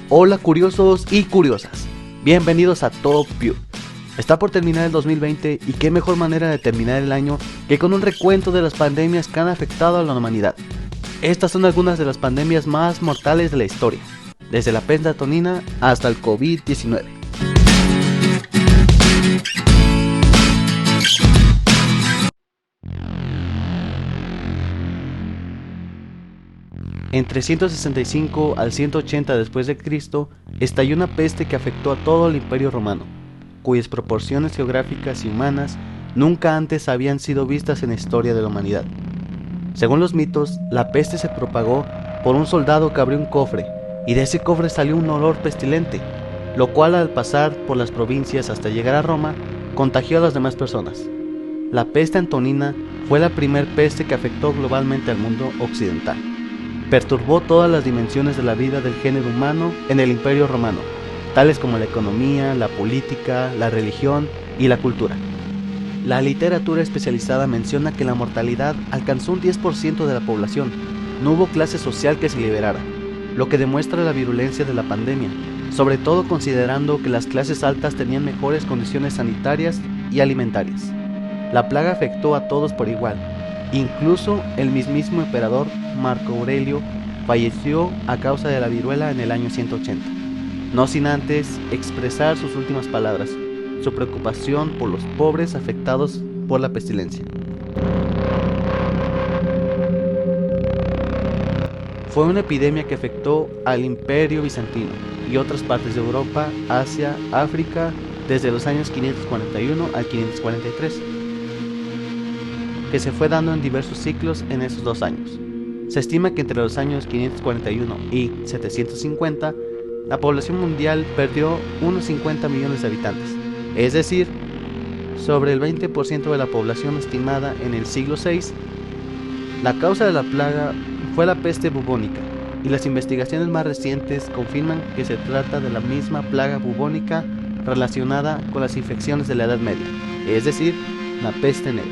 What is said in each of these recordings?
Hola curiosos y curiosas, bienvenidos a Top View. Está por terminar el 2020 y qué mejor manera de terminar el año que con un recuento de las pandemias que han afectado a la humanidad. Estas son algunas de las pandemias más mortales de la historia, desde la peste antonina hasta el COVID-19. En 365 al 180 después de Cristo estalló una peste que afectó a todo el Imperio Romano, cuyas proporciones geográficas y humanas nunca antes habían sido vistas en la historia de la humanidad. Según los mitos, la peste se propagó por un soldado que abrió un cofre, y de ese cofre salió un olor pestilente, lo cual al pasar por las provincias hasta llegar a Roma, contagió a las demás personas. La peste antonina fue la primer peste que afectó globalmente al mundo occidental. Perturbó todas las dimensiones de la vida del género humano en el Imperio Romano, tales como la economía, la política, la religión y la cultura. La literatura especializada menciona que la mortalidad alcanzó un 10% de la población. No hubo clase social que se liberara, lo que demuestra la virulencia de la pandemia, sobre todo considerando que las clases altas tenían mejores condiciones sanitarias y alimentarias. La plaga afectó a todos por igual. Incluso el mismísimo emperador Marco Aurelio falleció a causa de la viruela en el año 180, no sin antes expresar sus últimas palabras, su preocupación por los pobres afectados por la pestilencia. Fue una epidemia que afectó al Imperio Bizantino y otras partes de Europa, Asia, África, desde los años 541 al 543, que se fue dando en diversos ciclos en esos 2 años. Se estima que entre los años 541 y 750, la población mundial perdió unos 50 millones de habitantes, es decir, sobre el 20% de la población estimada en el siglo VI. La causa de la plaga fue la peste bubónica, y las investigaciones más recientes confirman que se trata de la misma plaga bubónica relacionada con las infecciones de la Edad Media, es decir, la peste negra.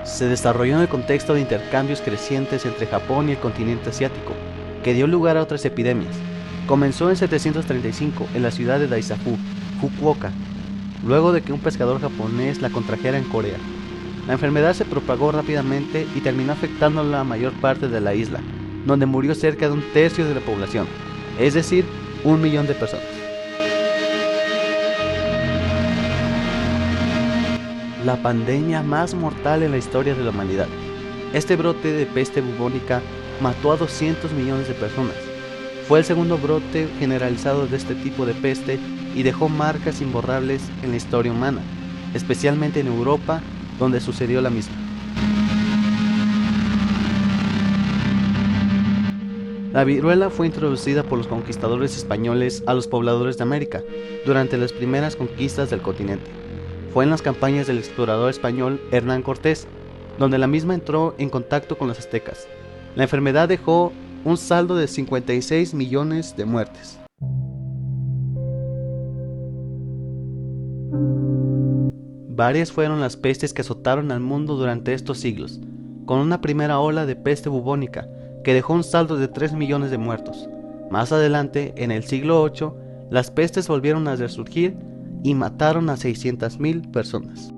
Se desarrolló en el contexto de intercambios crecientes entre Japón y el continente asiático, que dio lugar a otras epidemias. Comenzó en 735 en la ciudad de Daisaku, Fukuoka, luego de que un pescador japonés la contrajera en Corea. La enfermedad se propagó rápidamente y terminó afectando a la mayor parte de la isla, donde murió cerca de un tercio de la población, es decir, 1 millón de personas. La pandemia más mortal en la historia de la humanidad. Este brote de peste bubónica mató a 200 millones de personas. Fue el segundo brote generalizado de este tipo de peste y dejó marcas imborrables en la historia humana, especialmente en Europa, donde sucedió la misma. La viruela fue introducida por los conquistadores españoles a los pobladores de América durante las primeras conquistas del continente. Fue en las campañas del explorador español Hernán Cortés, donde la misma entró en contacto con los aztecas. La enfermedad dejó un saldo de 56 millones de muertes. Varias fueron las pestes que azotaron al mundo durante estos siglos, con una primera ola de peste bubónica que dejó un saldo de 3 millones de muertos. Más adelante, en el siglo VIII, las pestes volvieron a resurgir y mataron a 600.000 personas.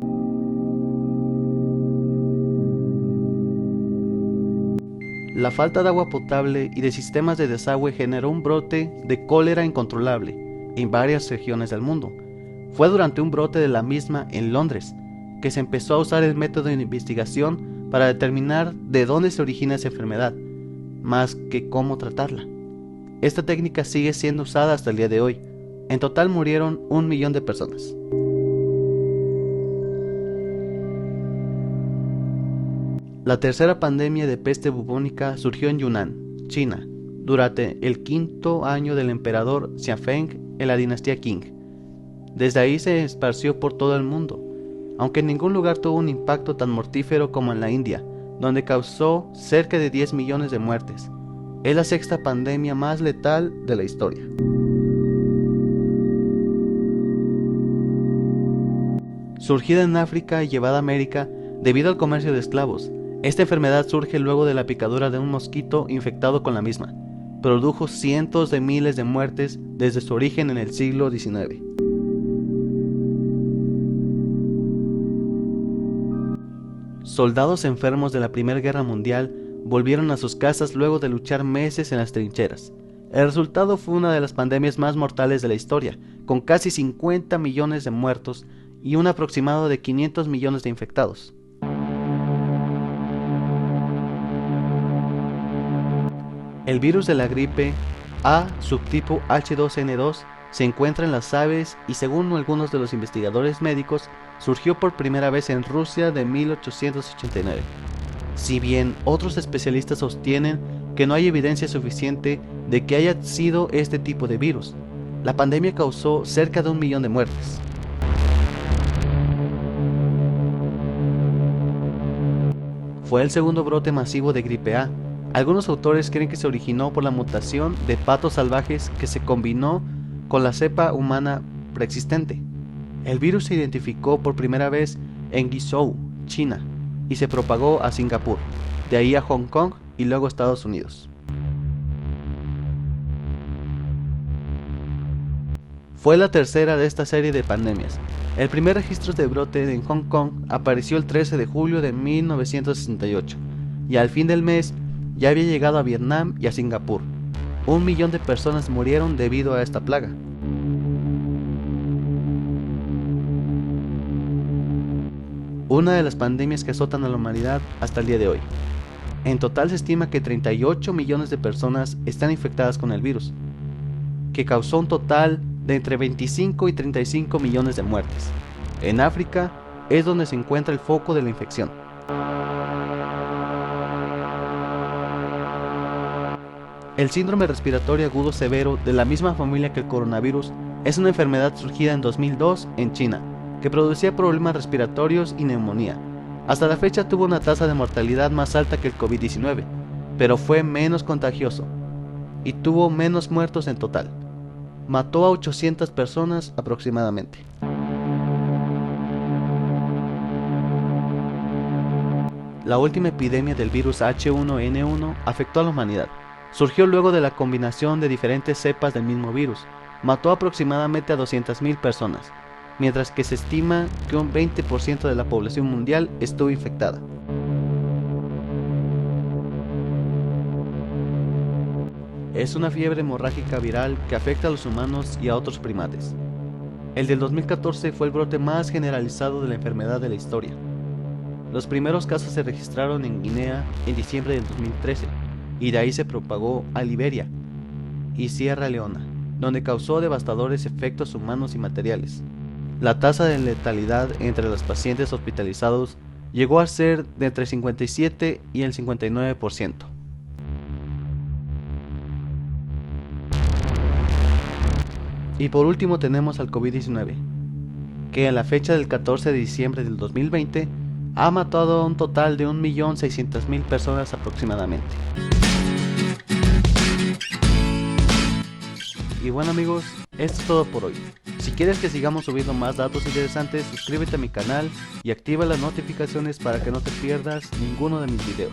La falta de agua potable y de sistemas de desagüe generó un brote de cólera incontrolable en varias regiones del mundo. Fue durante un brote de la misma en Londres que se empezó a usar el método de investigación para determinar de dónde se origina esa enfermedad, más que cómo tratarla. Esta técnica sigue siendo usada hasta el día de hoy. En total murieron 1 millón de personas. La tercera pandemia de peste bubónica surgió en Yunnan, China, durante el 5º año del emperador Xianfeng en la dinastía Qing. Desde ahí se esparció por todo el mundo, aunque en ningún lugar tuvo un impacto tan mortífero como en la India, donde causó cerca de 10 millones de muertes. Es la sexta pandemia más letal de la historia. Surgida en África y llevada a América debido al comercio de esclavos, Esta enfermedad surge luego de la picadura de un mosquito infectado con la misma. Produjo cientos de miles de muertes desde su origen en el siglo XIX. Soldados enfermos de la Primera Guerra Mundial volvieron a sus casas luego de luchar meses en las trincheras. El resultado fue una de las pandemias más mortales de la historia, con casi 50 millones de muertos y un aproximado de 500 millones de infectados. El virus de la gripe A subtipo H2N2 se encuentra en las aves y, según algunos de los investigadores médicos, surgió por primera vez en Rusia de 1889. Si bien otros especialistas sostienen que no hay evidencia suficiente de que haya sido este tipo de virus, la pandemia causó cerca de 1 millón de muertes. Fue el segundo brote masivo de gripe A. Algunos autores creen que se originó por la mutación de patos salvajes que se combinó con la cepa humana preexistente. El virus se identificó por primera vez en Guizhou, China, y se propagó a Singapur, de ahí a Hong Kong y luego a Estados Unidos. Fue la tercera de esta serie de pandemias. El primer registro de brote en Hong Kong apareció el 13 de julio de 1968, y al fin del mes ya había llegado a Vietnam y a Singapur. 1 millón de personas murieron debido a esta plaga. Una de las pandemias que azotan a la humanidad hasta el día de hoy. En total se estima que 38 millones de personas están infectadas con el virus, que causó un total de entre 25 y 35 millones de muertes. En África es donde se encuentra el foco de la infección. El síndrome respiratorio agudo severo, de la misma familia que el coronavirus, es una enfermedad surgida en 2002 en China, que producía problemas respiratorios y neumonía. Hasta la fecha tuvo una tasa de mortalidad más alta que el COVID-19, pero fue menos contagioso y tuvo menos muertos en total. Mató a 800 personas aproximadamente. La última epidemia del virus H1N1 afectó a la humanidad. Surgió luego de la combinación de diferentes cepas del mismo virus. Mató aproximadamente a 200.000 personas, mientras que se estima que un 20% de la población mundial estuvo infectada. Es una fiebre hemorrágica viral que afecta a los humanos y a otros primates. El del 2014 fue el brote más generalizado de la enfermedad de la historia. Los primeros casos se registraron en Guinea en diciembre del 2013, y de ahí se propagó a Liberia y Sierra Leona, donde causó devastadores efectos humanos y materiales. La tasa de letalidad entre los pacientes hospitalizados llegó a ser de entre 57 y el 59%. Y por último tenemos al COVID-19, que a la fecha del 14 de diciembre del 2020 ha matado a un total de 1.600.000 personas aproximadamente. Y bueno amigos, esto es todo por hoy. Si quieres que sigamos subiendo más datos interesantes, suscríbete a mi canal y activa las notificaciones para que no te pierdas ninguno de mis videos.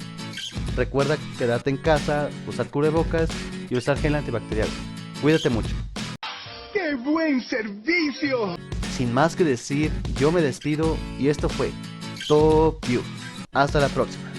Recuerda quedarte en casa, usar cubrebocas y usar gel antibacterial. Cuídate mucho. ¡Qué buen servicio! Sin más que decir, yo me despido y esto fue Top View. Hasta la próxima.